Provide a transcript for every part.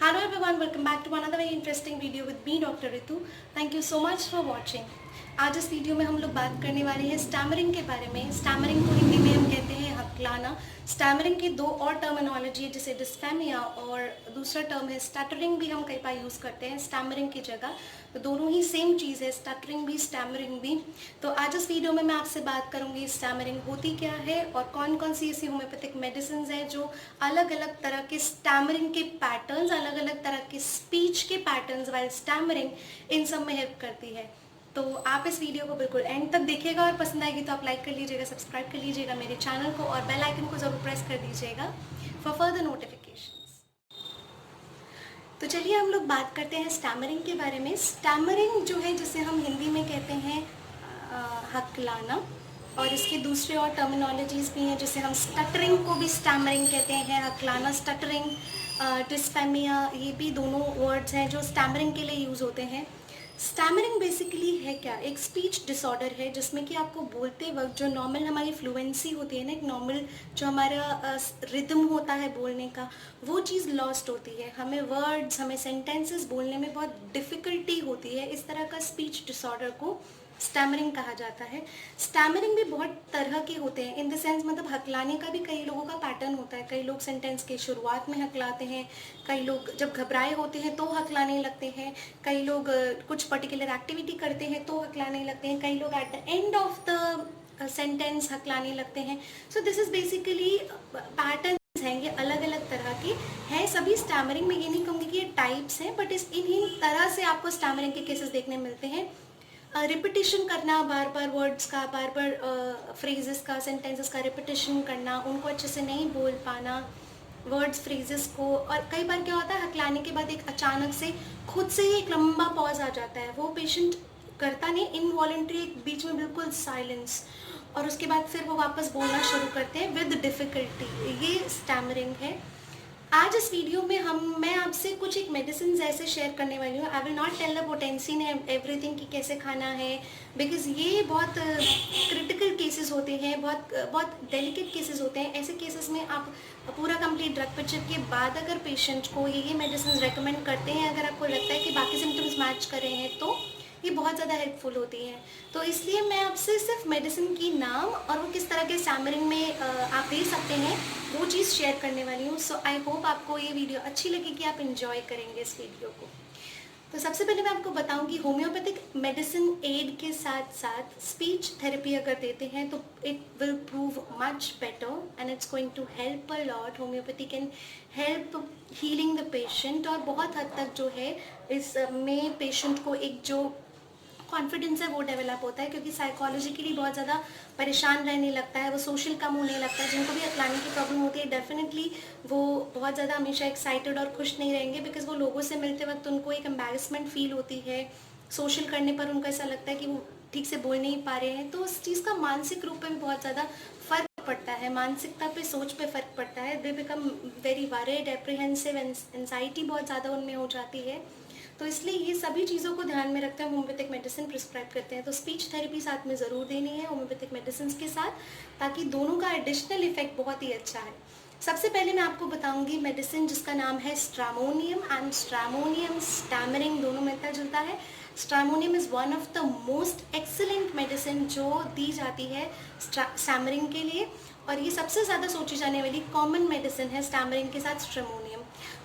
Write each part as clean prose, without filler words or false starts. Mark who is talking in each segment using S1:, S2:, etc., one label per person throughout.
S1: Hello everyone, welcome back to another very interesting video with me Dr. Ritu. Thank you so much for watching. आज इस video में हम लोग बात करने वाले हैं स्टैमरिंग के बारे में। स्टैमरिंग को हिंदी में हम कहते हैं हकलाना। स्टैमरिंग की दो और टर्मिनोलॉजी है, जैसे डिस्फेमिया और दूसरा टर्म है स्टटरिंग, भी हम कई बार यूज़ करते हैं स्टैमरिंग की जगह। तो दोनों ही सेम चीज़ है, स्टटरिंग भी स्टैमरिंग भी। तो आज इस वीडियो में मैं आपसे बात करूँगी स्टैमरिंग होती क्या है और कौन कौन सी ऐसी होम्योपैथिक मेडिसिन हैं जो अलग अलग तरह के स्टैमरिंग के पैटर्न्स, अलग अलग तरह के स्पीच के पैटर्न्स वाइल स्टैमरिंग, इन सब में हेल्प करती है। तो आप इस वीडियो को बिल्कुल एंड तक देखिएगा और पसंद आएगी तो आप लाइक कर लीजिएगा, सब्सक्राइब कर लीजिएगा मेरे चैनल को और बेल आइकन को ज़रूर प्रेस कर दीजिएगा फॉर फर्दर नोटिफिकेशंस। तो चलिए हम लोग बात करते हैं स्टैमरिंग के बारे में। स्टैमरिंग जो है, जिसे हम हिंदी में कहते हैं हकलाना, और इसके दूसरे और टर्मिनोलॉजीज़ भी हैं, जैसे हम स्टटरिंग को भी स्टैमरिंग कहते हैं, हकलाना स्टटरिंग, डिस्फेमिया, ये भी दोनों वर्ड्स हैं जो स्टैमरिंग के लिए यूज़ होते हैं। स्टैमरिंग बेसिकली है क्या? एक स्पीच डिसऑर्डर है जिसमें कि आपको बोलते वक्त जो नॉर्मल हमारी फ्लुएंसी होती है ना, एक नॉर्मल जो हमारा रिदम होता है बोलने का, वो चीज़ लॉस्ट होती है। हमें वर्ड्स, हमें सेंटेंसेस बोलने में बहुत डिफ़िकल्टी होती है। इस तरह का स्पीच डिसऑर्डर को स्टैमरिंग कहा जाता है। स्टैमरिंग भी बहुत तरह के होते हैं, इन द सेंस मतलब हकलाने का भी कई लोगों का पैटर्न होता है। कई लोग सेंटेंस के शुरुआत में हकलाते हैं, कई लोग जब घबराए होते हैं तो हकलाने लगते हैं, कई लोग कुछ पर्टिकुलर एक्टिविटी करते हैं तो हकलाने लगते हैं, कई लोग at the end of the sentence हकलाने लगते हैं। So this is basically pattern हैं, ये अलग अलग तरह के हैं सभी स्टैमरिंग में। ये नहीं कहूँगी कि ये टाइप्स हैं, बट इन तरह से आपको स्टैमरिंग के केसेस देखने मिलते हैं। रिपीटिशन करना, बार बार वर्ड्स का, बार बार फ्रेजेस का, सेंटेंसेस का रिपीटिशन करना, उनको अच्छे से नहीं बोल पाना वर्ड्स, फ्रेजेस को। और कई बार क्या होता है, हकलाने के बाद एक अचानक से खुद से ही एक लंबा पॉज आ जाता है, वो पेशेंट करता नहीं, इनवॉलेंट्री, एक बीच में बिल्कुल साइलेंस, और उसके बाद फिर वो वापस बोलना शुरू करते हैं विद डिफ़िकल्टी। ये स्टैमरिंग है। आज इस वीडियो में मैं आपसे कुछ एक मेडिसिन ऐसे शेयर करने वाली हूँ। I will not tell the potency है एवरीथिंग कि कैसे खाना है, बिकॉज ये बहुत क्रिटिकल केसेस होते हैं, बहुत डेलिकेट केसेस होते हैं। ऐसे केसेस में आप पूरा कंप्लीट ड्रग पिक्चर के बाद अगर पेशेंट को ये मेडिसिन रेकमेंड करते हैं, अगर आपको लगता है कि बाकी सिम्टम्स मैच कर रहे हैं, तो ये बहुत ज़्यादा हेल्पफुल होती हैं। तो इसलिए मैं आपसे सिर्फ मेडिसिन की नाम और वो किस तरह के स्टैमरिंग में आप दे सकते हैं, वो चीज़ शेयर करने वाली हूँ। सो आई होप आपको ये वीडियो अच्छी लगेगी, आप इंजॉय करेंगे इस वीडियो को। तो सबसे पहले मैं आपको बताऊं कि होम्योपैथिक मेडिसिन एड के साथ साथ स्पीच थेरेपी अगर देते हैं तो it will prove much better and it's going to help a lot. Homeopathy can help healing the patient, और बहुत हद तक जो है इसमें पेशेंट को एक जो कॉन्फिडेंस है वो डेवलप होता है, क्योंकि साइकोलॉजिकली बहुत ज़्यादा परेशान रहने लगता है, वो सोशल कम होने लगता है। जिनको भी अकलाने की प्रॉब्लम होती है, डेफिनेटली वो बहुत ज़्यादा हमेशा एक्साइटेड और खुश नहीं रहेंगे, बिकॉज वो लोगों से मिलते वक्त उनको एक एम्बैरेसमेंट फील होती है। सोशल करने पर उनको ऐसा लगता है कि वो ठीक से बोल नहीं पा रहे हैं, तो उस चीज़ का मानसिक रूप में भी बहुत ज़्यादा फ़र्क पड़ता है, मानसिकता पे, सोच पे फ़र्क पड़ता है। They become very worried, apprehensive, anxiety बहुत ज़्यादा उनमें हो जाती है। तो इसलिए ये सभी चीज़ों को ध्यान में रखते हुए होम्योपैथिक मेडिसिन प्रिस्क्राइब करते हैं। तो स्पीच थेरेपी साथ में ज़रूर देनी है होम्योपैथिक मेडिसिन के साथ, ताकि दोनों का एडिशनल इफेक्ट बहुत ही अच्छा है। सबसे पहले मैं आपको बताऊंगी मेडिसिन जिसका नाम है स्ट्रामोनियम, एंड स्ट्रामोनियम स्टैमरिंग दोनों मिलता जुलता है। Stramonium is one of the most excellent medicine जो दी जाती है स्टैमरिंग के लिए, और ये सबसे ज़्यादा सोची जाने वाली कॉमन मेडिसिन है स्टैमरिंग के साथ स्ट्रेमोनियम।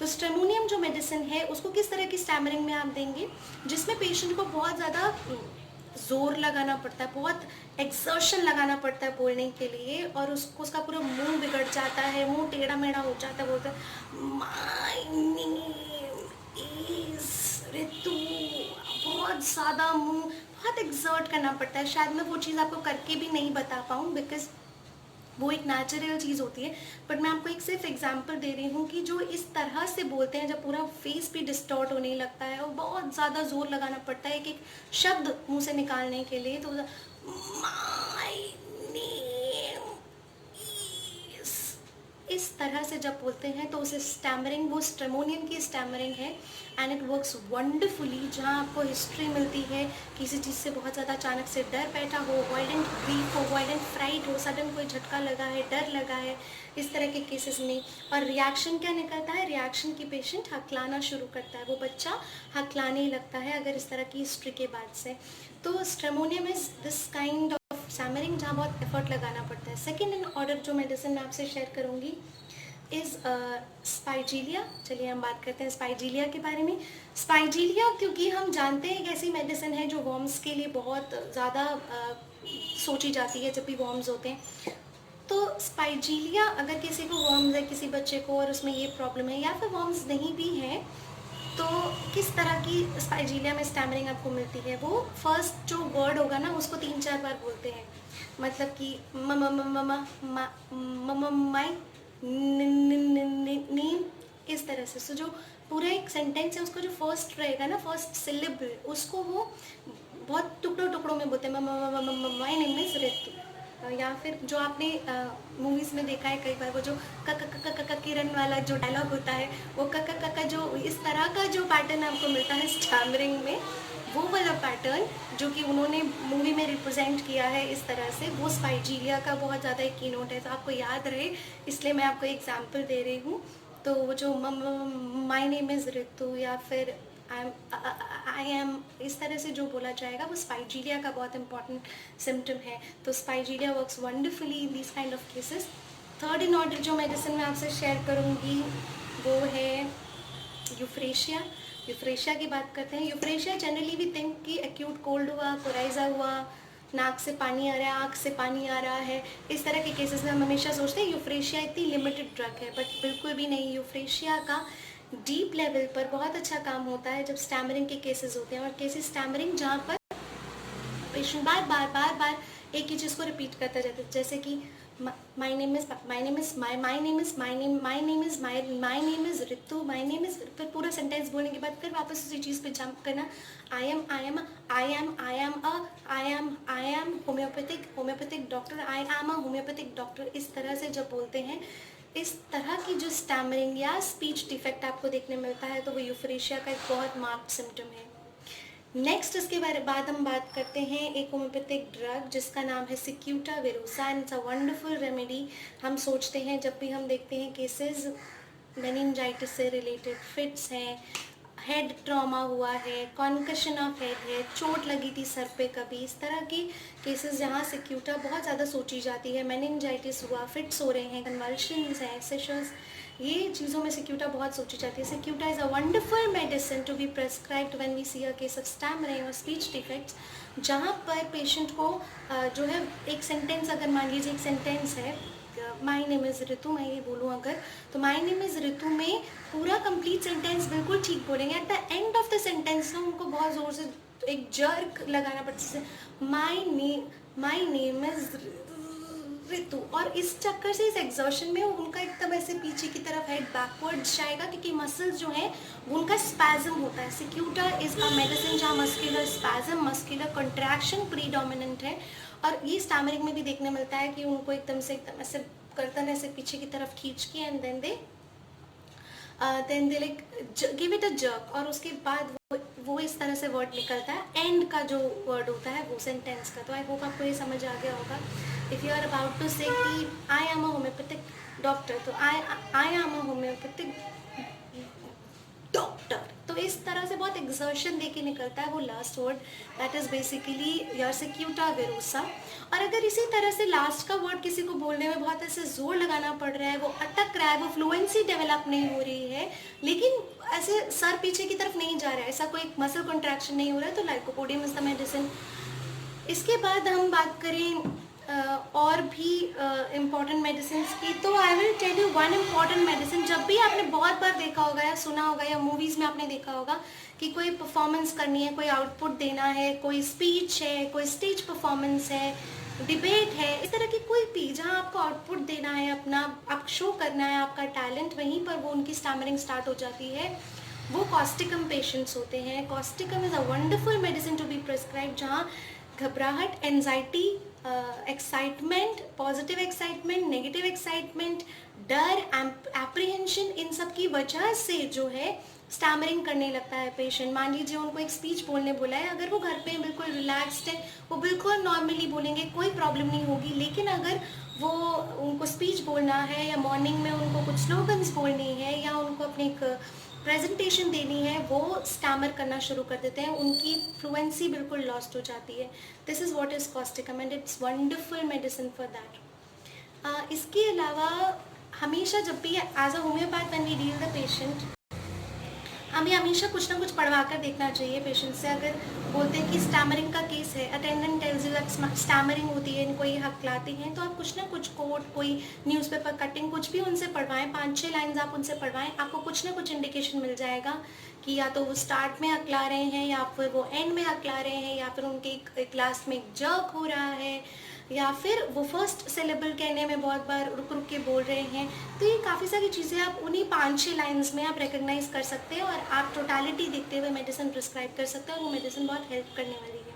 S1: तो स्ट्रेमोनियम जो मेडिसिन है उसको किस तरह की स्टैमरिंग में आप देंगे, जिसमें पेशेंट को बहुत ज़्यादा जोर लगाना पड़ता है, बहुत एक्सर्शन लगाना पड़ता है बोलने के लिए, और उसको उसका पूरा मुंह बिगड़ जाता है, मुंह टेढ़ा मेढ़ा हो जाता है, बोलता है माय नेम इज ऋतु, बहुत ज़्यादा मुंह बहुत एक्सर्ट करना पड़ता है। शायद मैं वो चीज़ आपको करके भी नहीं बता पाऊँ, बिकॉज वो एक नेचुरल चीज़ होती है, बट मैं आपको एक सिर्फ एग्जांपल दे रही हूँ कि जो इस तरह से बोलते हैं, जब पूरा फेस भी डिस्टॉर्ट होने लगता है और बहुत ज़्यादा जोर लगाना पड़ता है एक एक शब्द मुंह से निकालने के लिए, तो माय नेम इज, इस तरह से जब बोलते हैं तो उसे स्टैमरिंग, वो स्ट्रेमोनियम की स्टैमरिंग है एंड इट वर्क्स वंडरफुली। जहाँ आपको हिस्ट्री मिलती है, किसी चीज़ से बहुत ज़्यादा अचानक से डर बैठा हो, वायलेंट ग्रीफ हो, वायलेंट फ्राइट हो, सडन कोई झटका लगा है, डर लगा है, इस तरह के केसेस में। और रिएक्शन क्या निकलता है, रिएक्शन की पेशेंट हकलाना शुरू करता है, वो बच्चा हकलाने लगता है अगर इस तरह की हिस्ट्री के बाद से। तो stramonium is this kind of stammering जहाँ बहुत एफर्ट लगाना पड़ता है। सेकेंड इन ऑर्डर जो मेडिसिन मैं आपसे शेयर करूँगी इज़ स्पाइजीलिया। चलिए हम बात करते हैं स्पाइजीलिया के बारे में। स्पाइजीलिया क्योंकि हम जानते हैं एक ऐसी मेडिसिन है जो वॉर्म्स के लिए बहुत ज़्यादा सोची जाती है जब भी वॉर्म्स होते हैं। तो स्पाइजीलिया अगर किसी को वॉर्म्स है, किसी बच्चे को, और उसमें ये प्रॉब्लम है या फिर वॉर्म्स नहीं भी हैं, तो किस तरह की स्पाइजीलिया में स्टैमरिंग आपको मिलती है। वो फर्स्ट जो वर्ड होगा ना उसको 3-4 बार बोलते हैं, मतलब कि माई नीम, इस तरह से। सो जो पूरा एक सेंटेंस है उसको जो फर्स्ट रहेगा ना, फर्स्ट सिलेबल, उसको वो बहुत टुकड़ों टुकड़ों में बोलते हैं। माई नेम इज ऋतु। या फिर जो आपने मूवीज़ में देखा है कई बार, वो जो क किरण वाला जो डायलॉग होता है, वो क जो इस तरह का जो पैटर्न आपको मिलता है स्टैमरिंग में, वो वाला पैटर्न जो कि उन्होंने मूवी में रिप्रेजेंट किया है इस तरह से, वो स्पाइजीलिया का बहुत ज़्यादा एक कीनोट है। तो आपको याद रहे इसलिए मैं आपको एग्जाम्पल दे रही हूँ। तो वो जो माई नेम इज़ ऋतु या फिर आई एम, इस तरह से जो बोला जाएगा वो स्पाइजीलिया का बहुत इंपॉर्टेंट सिम्टम है। तो Spigelia works wonderfully in this kind of cases. Third in order जो मेडिसिन मैं आपसे शेयर करूँगी वो है यूफ्रेशिया। यूफ्रेशिया की बात करते हैं। यूफ्रेशिया जनरली वी थिंक कि एक्यूट कोल्ड हुआ, कोराइजा हुआ, नाक से पानी आ रहा है, आँख से पानी आ रहा है, इस तरह के केसेस में हम हमेशा सोचते हैं यूफ्रेशिया इतनी लिमिटेड ड्रग है, बट बिल्कुल भी नहीं। यूफ्रेशिया का डीप लेवल पर बहुत अच्छा काम होता है जब स्टैमरिंग के केसेस होते हैं, और केसेस स्टैमरिंग जहाँ पर पेशेंट बार बार एक ही चीज़ को रिपीट करता जाता है, जैसे कि my name is Ritu, my name is, फिर पूरा सेंटेंस बोलने के बाद फिर वापस उसी चीज़ पे जंप करना, I am homeopathic doctor, I am a homeopathic doctor, इस तरह से जब बोलते हैं, इस तरह की जो स्टैमरिंग या स्पीच डिफेक्ट आपको देखने मिलता है, तो वो यूफ्रेशिया का एक बहुत मार्क्ड सिम्टम है। नेक्स्ट इसके बाद हम बात करते हैं एक होम्योपैथिक ड्रग जिसका नाम है Cicuta virosa and it's a wonderful remedy. हम सोचते हैं जब भी हम देखते हैं केसेस मेनिंजाइटिस से रिलेटेड, फिट्स हैं, हेड ट्रॉमा हुआ है, कॉन्कशन ऑफ हेड है, चोट लगी थी सर पे कभी, इस तरह की केसेस जहाँ सिक्यूटा बहुत ज़्यादा सोची जाती है, मेनिंजाइटिस हुआ, फिट्स हो रहे हैं, कन्वल्शंस हैं, सेशंस, ये चीज़ों में सिक्यूटा बहुत सोची जाती है। Cicuta is a wonderful medicine to be prescribed when we see a case of stammering और स्पीच डिफेक्ट्स, जहाँ पर पेशेंट को जो है एक सेंटेंस, अगर मान लीजिए एक सेंटेंस है माई नेम इज़ ऋतु, मैं ये बोलूँ अगर, तो माई नेम इज़ ऋतु में पूरा कंप्लीट सेंटेंस बिल्कुल ठीक बोलेंगे, eight the end of the sentence ना उनको बहुत ज़ोर से एक जर्क लगाना पड़ता है, जैसे माई नेम इज़ ऋतु, और इस चक्कर से, इस एग्जर्शन में उनका एकदम ऐसे पीछे की तरफ हेड बैकवर्ड्स जाएगा, क्योंकि मसल्स जो हैं उनका स्पैज़म होता है। सिक्यूटा इज़ अ मेडिसिन जहाँ muscular spasm, muscular contraction predominant है, और ये स्टैमरिंग में भी देखने मिलता है कि उनको एकदम ऐसे गर्दन ऐसे पीछे की तरफ खींच के and then they like give it a jerk, और उसके बाद वो इस तरह से वर्ड निकलता है, एंड का जो वर्ड होता है वो सेंटेंस का। तो आई होप आपको ये समझ आ गया होगा। If you are about to say कि I am a homeopathic doctor, तो I am a homeopathic doctor, तो इस तरह से बहुत एक्सर्शन देके निकलता है वो last word, that is basically your Cicuta virosa. और अगर इसी तरह से लास्ट का वर्ड किसी को बोलने में बहुत ऐसे जोर लगाना पड़ रहा है, वो अटक रहा है, वो फ्लुएंसी डेवलप नहीं हो रही है, लेकिन ऐसे सर पीछे की तरफ नहीं जा रहा है, ऐसा कोई मसल कॉन्ट्रैक्शन नहीं हो रहा है, तो लाइकोपोडियम इज द मेडिसिन। इसके बाद हम बात करें और भी इम्पॉर्टेंट मेडिसिन की, तो I will tell you one important medicine. जब भी आपने बहुत बार देखा होगा या सुना होगा या मूवीज़ में आपने देखा होगा कि कोई परफॉर्मेंस करनी है, कोई आउटपुट देना है, कोई स्पीच है, कोई स्टेज परफॉर्मेंस है, डिबेट है, इस तरह की कोई भी जहाँ आपको आउटपुट देना है, अपना आप शो करना है आपका टैलेंट, वहीं पर वो उनकी स्टैमरिंग स्टार्ट हो जाती है, वो कॉस्टिकम पेशेंट्स होते हैं। Causticum is a wonderful medicine to be prescribe, जहाँ घबराहट, anxiety, excitement, positive excitement, negative excitement, डर, एप्रीहेंशन, इन सब की वजह से जो है स्टैमरिंग करने लगता है पेशेंट। मान लीजिए उनको एक स्पीच बोलने बोला है, अगर वो घर पे बिल्कुल रिलैक्स्ड है, वो बिल्कुल नॉर्मली बोलेंगे, कोई प्रॉब्लम नहीं होगी। लेकिन अगर वो उनको स्पीच बोलना है या मॉर्निंग में उनको कुछ स्लोगन्स बोलनी है या उनको अपनी एक प्रेजेंटेशन देनी है, वो स्टैमर करना शुरू कर देते हैं, उनकी फ्लुएंसी बिल्कुल लॉस्ट हो जाती है। This is what is causticum and it's wonderful medicine for that. इसके अलावा हमेशा जब भी as a homeopath when we deal the patient, हमें हमेशा कुछ ना कुछ पढ़वा कर देखना चाहिए पेशेंट से। अगर बोलते हैं कि स्टैमरिंग का केस है, attendant tells you that stammering होती है, इनको ये हकलाती हैं, तो आप कुछ ना कुछ कोट, कोई न्यूज़पेपर कटिंग, कुछ भी उनसे पढ़वाएं, 5-6 लाइन्स आप उनसे पढ़वाएं, आपको कुछ ना कुछ इंडिकेशन मिल जाएगा कि या तो वो स्टार्ट में हकला रहे हैं या फिर वो एंड में हकला रहे हैं, या फिर उनके एक लास्ट में एक जर्क हो रहा है, या फिर वो फर्स्ट सिलेबल कहने में बहुत बार रुक रुक के बोल रहे हैं। तो ये काफ़ी सारी चीज़ें आप उन्हीं 5-6 लाइन्स में आप रिकग्नाइज कर सकते हैं और आप टोटालिटी देखते हुए मेडिसिन प्रिस्क्राइब कर सकते हैं, और वो मेडिसिन बहुत हेल्प करने वाली है।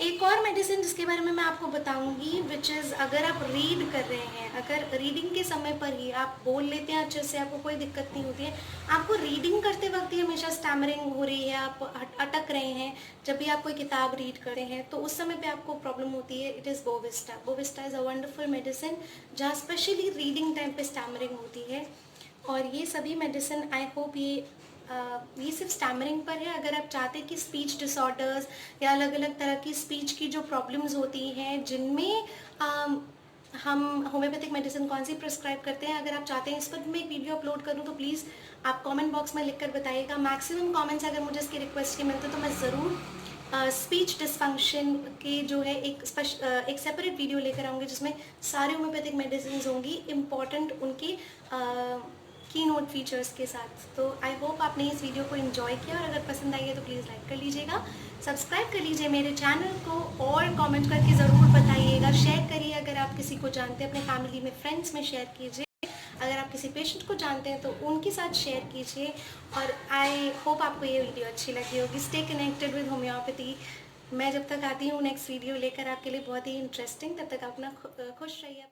S1: एक और मेडिसिन जिसके बारे में मैं आपको बताऊंगी, विच इज़ अगर आप रीड कर रहे हैं, अगर रीडिंग के समय पर ही आप बोल लेते हैं अच्छे से, आपको कोई दिक्कत नहीं होती है, आपको रीडिंग करते वक्त ही हमेशा स्टैमरिंग हो रही है, आप अटक रहे हैं, जब भी आप कोई किताब रीड कर रहे हैं तो उस समय पे आपको प्रॉब्लम होती है, it is Bovista. Bovista is a wonderful medicine जहाँ स्पेशली रीडिंग टाइम पे स्टैमरिंग होती है। और ये सभी मेडिसिन आई होप ये सिर्फ स्टैमरिंग पर है। अगर आप चाहते हैं कि स्पीच डिसऑर्डर्स या अलग अलग तरह की स्पीच की जो प्रॉब्लम्स होती हैं, जिनमें हम होम्योपैथिक मेडिसिन कौन सी प्रिस्क्राइब करते हैं, अगर आप चाहते हैं इस पर मैं एक वीडियो अपलोड करूं तो प्लीज़ आप कमेंट बॉक्स में लिखकर बताइएगा। मैक्सिमम कमेंट्स अगर मुझे इसकी रिक्वेस्ट के मिलते तो मैं ज़रूर स्पीच डिसफंक्शन के जो है एक सेपरेट वीडियो लेकर आऊँगी, जिसमें सारे होम्योपैथिक मेडिसिन होंगी इम्पॉर्टेंट उनके की नोट फीचर्स के साथ। तो आई होप आपने इस वीडियो को एंजॉय किया, और अगर पसंद आई है तो प्लीज़ लाइक कर लीजिएगा, सब्सक्राइब कर लीजिए मेरे चैनल को, और कमेंट करके ज़रूर बताइएगा, शेयर करिए अगर आप किसी को जानते हैं, अपने फैमिली में, फ्रेंड्स में शेयर कीजिए। अगर आप किसी पेशेंट को जानते हैं तो उनके साथ शेयर कीजिए। और आई होप आपको ये वीडियो अच्छी लगी होगी। Stay connected with homeopathy. मैं जब तक आती हूँ नेक्स्ट वीडियो लेकर आपके लिए बहुत ही इंटरेस्टिंग, तब तक अपना खुश रहिए।